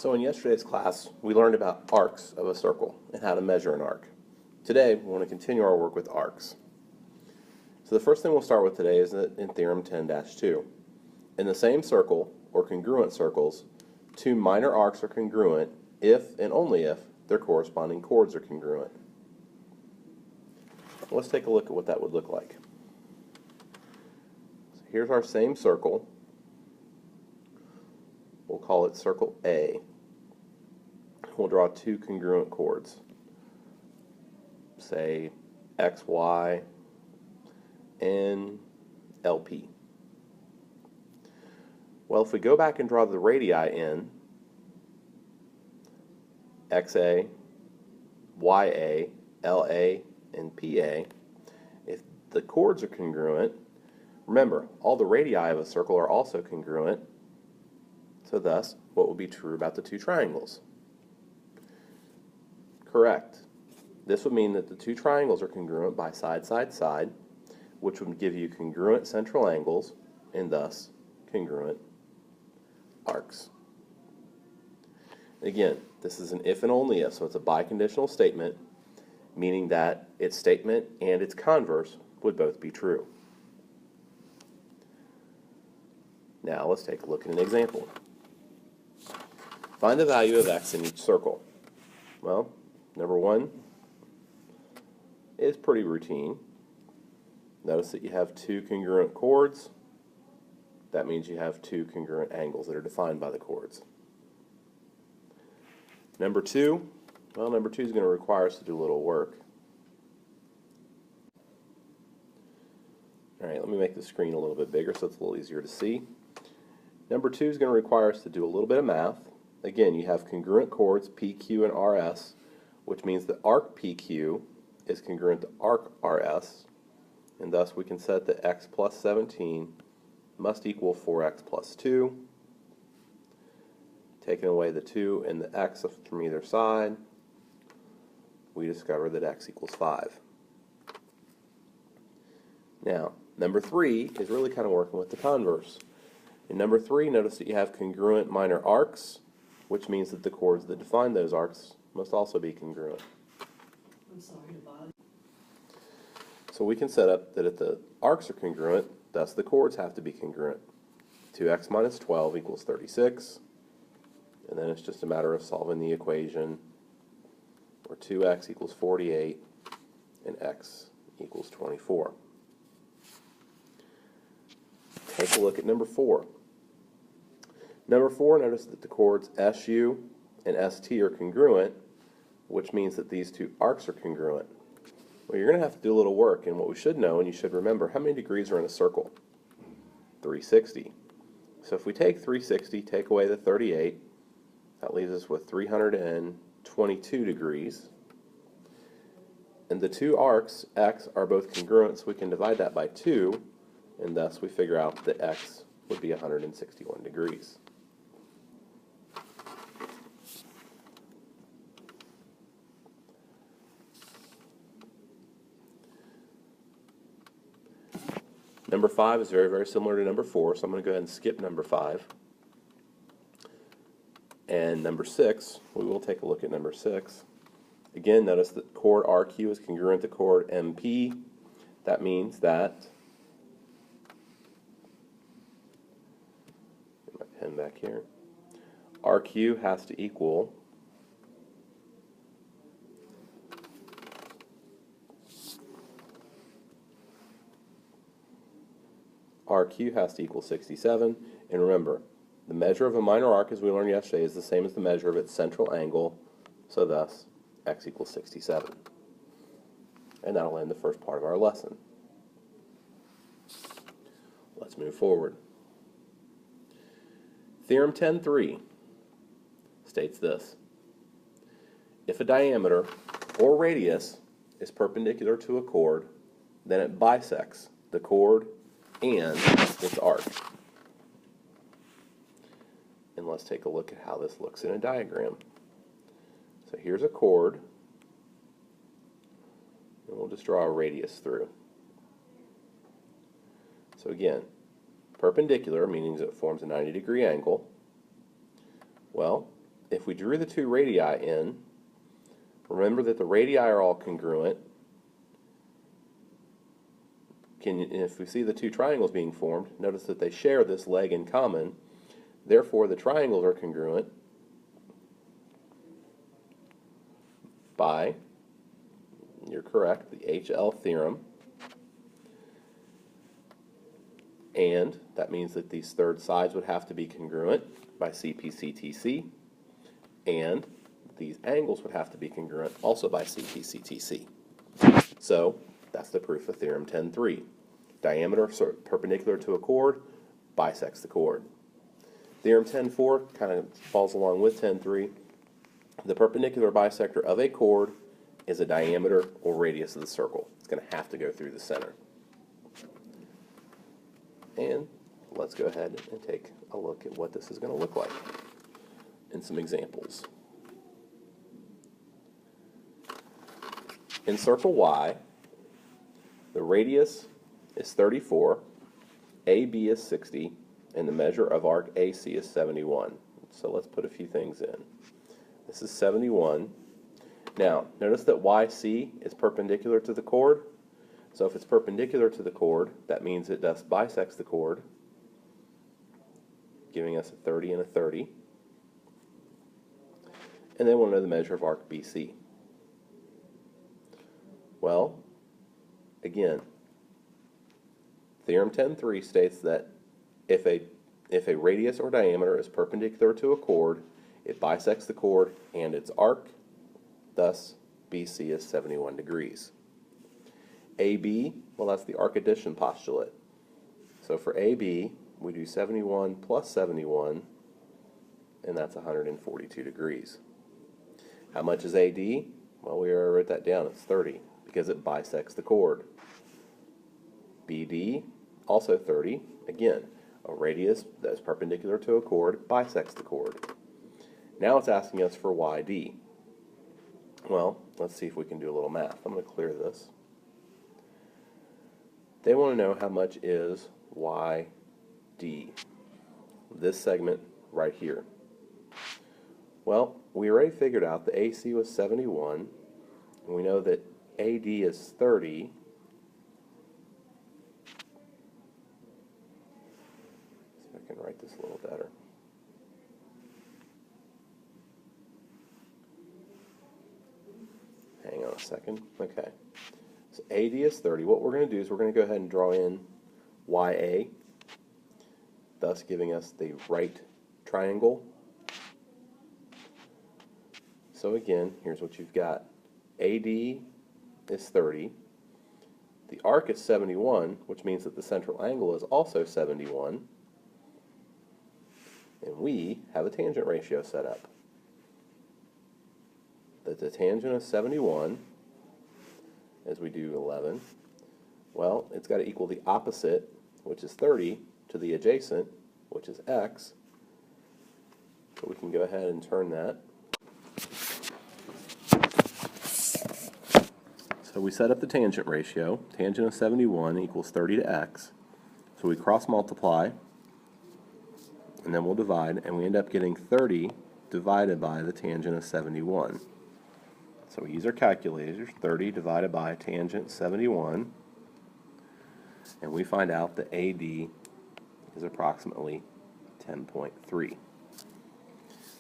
So in yesterday's class, we learned about arcs of a circle and how to measure an arc. Today, we want to continue our work with arcs. So the first thing we'll start with today is in Theorem 10-2. In the same circle, or congruent circles, two minor arcs are congruent if and only if their corresponding chords are congruent. Let's take a look at what that would look like. So here's our same circle. We'll call it circle A. We'll draw two congruent chords, say X, Y, and LP. Well, if we go back and draw the radii in XA, YA, LA, and PA, if the chords are congruent, remember, all the radii of a circle are also congruent, so thus, what would be true about the two triangles? Correct. This would mean that the two triangles are congruent by side, side, side, which would give you congruent central angles, and thus congruent arcs. Again, this is an if and only if, so it's a biconditional statement, meaning that its statement and its converse would both be true. Now let's take a look at an example. Find the value of x in each circle. Well, number one is pretty routine. Notice that you have two congruent chords. That means you have two congruent angles that are defined by the chords. Number two, well, number two is going to require us to do a little work. All right, let me make the screen a little bit bigger so it's a little easier to see. Number two is going to require us to do a little bit of math. Again, you have congruent chords PQ and RS, which means the arc PQ is congruent to arc RS, and thus we can set that x plus 17 must equal 4x plus 2. Taking away the 2 and the x from either side, we discover that x equals 5. Now, number 3 is really kind of working with the converse. In number 3, notice that you have congruent minor arcs, which means that the chords that define those arcs must also be congruent. I'm sorry to bother. So we can set up that if the arcs are congruent, thus the chords have to be congruent. 2x minus 12 equals 36, and then it's just a matter of solving the equation where 2x equals 48 and x equals 24. Take a look at number 4. Number 4, notice that the chords SU and ST are congruent, which means that these two arcs are congruent. Well, you're going to have to do a little work, and what we should know, and you should remember, how many degrees are in a circle? 360. So if we take 360, take away the 38, that leaves us with 322 degrees. And the two arcs, x, are both congruent, so we can divide that by 2, and thus we figure out that x would be 161 degrees. Number 5 is very, very similar to number 4, so I'm going to go ahead and skip number 5. And number 6, we will take a look at number 6. Again, notice that chord RQ is congruent to chord MP. That means that, get my pen back here, RQ has to equal RQ has to equal 67, and remember, the measure of a minor arc, as we learned yesterday, is the same as the measure of its central angle, so thus x equals 67. And that'll end the first part of our lesson. Let's move forward. Theorem 10.3 states this: if a diameter or radius is perpendicular to a chord, then it bisects the chord and its arc. And let's take a look at how this looks in a diagram. So here's a chord, and we'll just draw a radius through. So again, perpendicular meaning it forms a 90-degree angle. Well, if we drew the two radii in, remember that the radii are all congruent. If we see the two triangles being formed, notice that they share this leg in common. Therefore, the triangles are congruent by, you're correct, the HL theorem. And that means that these third sides would have to be congruent by CPCTC. And these angles would have to be congruent also by CPCTC. So that's the proof of theorem 10.3. Diameter perpendicular to a chord bisects the chord. Theorem 10.4 kind of falls along with 10.3. The perpendicular bisector of a chord is a diameter or radius of the circle. It's going to have to go through the center. And let's go ahead and take a look at what this is going to look like in some examples. In circle Y, the radius is 34, AB is 60, and the measure of arc AC is 71. So let's put a few things in. This is 71. Now, notice that YC is perpendicular to the chord. So if it's perpendicular to the chord, that means it thus bisects the chord, giving us a 30 and a 30. And then we'll know the measure of arc BC. Well, again, Theorem 10.3 states that if a radius or diameter is perpendicular to a chord, it bisects the chord and its arc, thus BC is 71 degrees. AB, well, that's the arc addition postulate. So for AB, we do 71 plus 71, and that's 142 degrees. How much is AD? Well, we already wrote that down. It's 30 because it bisects the chord. BD, also 30. Again, a radius that is perpendicular to a chord bisects the chord. Now it's asking us for YD. Well, let's see if we can do a little math. I'm going to clear this. They want to know how much is YD, this segment right here. Well, we already figured out the AC was 71, and we know that AD is 30. See if I can write this a little better. Hang on a second. Okay. So AD is 30. What we're going to do is we're going to go ahead and draw in YA, thus giving us the right triangle. So again, here's what you've got. AD is 30. The arc is 71, which means that the central angle is also 71. And we have a tangent ratio set up. That the tangent of 71, as we do 11, well, it's got to equal the opposite, which is 30, to the adjacent, which is x. So we can go ahead and turn that. So we set up the tangent ratio. Tangent of 71 equals 30 to x. So we cross multiply, and then we'll divide, and we end up getting 30 divided by the tangent of 71. So we use our calculators, 30 divided by tangent 71, and we find out that AD is approximately 10.3.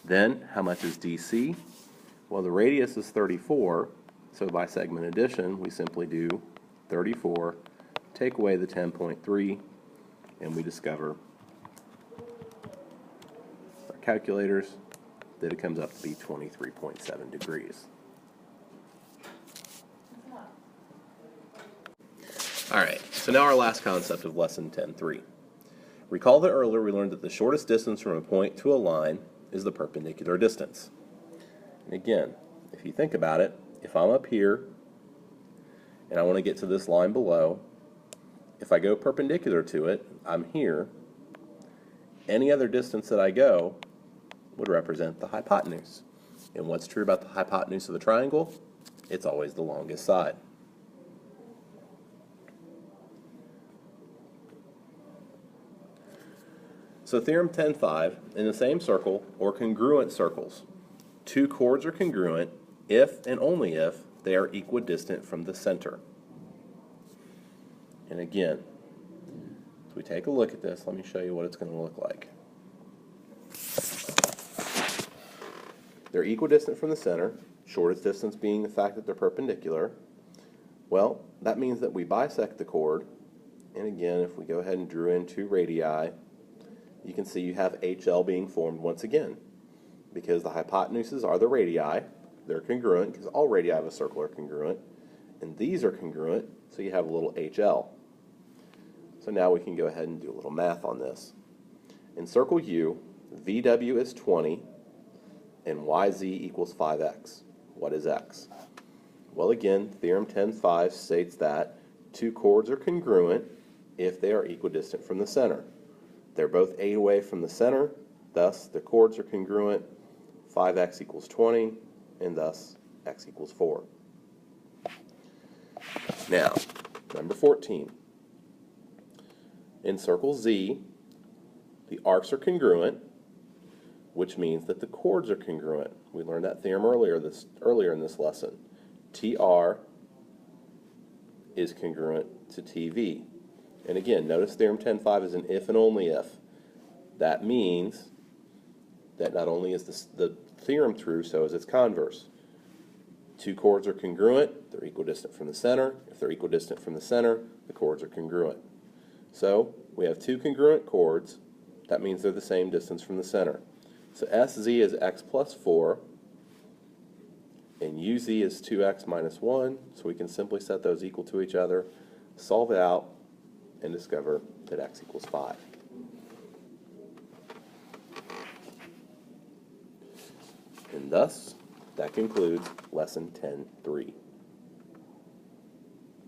Then, how much is DC? Well, the radius is 34, so by segment addition, we simply do 34, take away the 10.3, and we discover our calculators that it comes up to be 23.7 degrees. Alright, so now our last concept of lesson 10.3. Recall that earlier we learned that the shortest distance from a point to a line is the perpendicular distance. And again, if you think about it, if I'm up here and I want to get to this line below, if I go perpendicular to it, I'm here. Any other distance that I go would represent the hypotenuse. And what's true about the hypotenuse of a triangle? It's always the longest side. So theorem 10.5, in the same circle or congruent circles. two chords are congruent if and only if they are equidistant from the center. And again, as we take a look at this, let me show you what it's going to look like. They're equidistant from the center, shortest distance being the fact that they're perpendicular. Well, that means that we bisect the chord, and again, if we go ahead and drew in two radii, you can see you have HL being formed once again. Because the hypotenuses are the radii, they're congruent, because all radii of a circle are congruent, and these are congruent, so you have a little HL. So now we can go ahead and do a little math on this. In circle U, VW is 20, and YZ equals 5x. What is x? Well, again, theorem 10.5 states that two chords are congruent if they are equidistant from the center. They're both 8 away from the center, thus the chords are congruent. 5x equals 20, and thus x equals 4. Now, number 14. In circle Z, the arcs are congruent, which means that the chords are congruent. We learned that theorem earlier in this lesson. TR is congruent to TV. And again, notice theorem 10.5 is an if and only if. That means that not only is the theorem true, so is its converse. Two chords are congruent, they're equidistant from the center. If they're equidistant from the center, the chords are congruent. So we have two congruent chords, that means they're the same distance from the center. So SZ is x plus 4, and UZ is 2x minus 1, so we can simply set those equal to each other, solve it out, and discover that x equals 5. And thus, that concludes Lesson 10.3.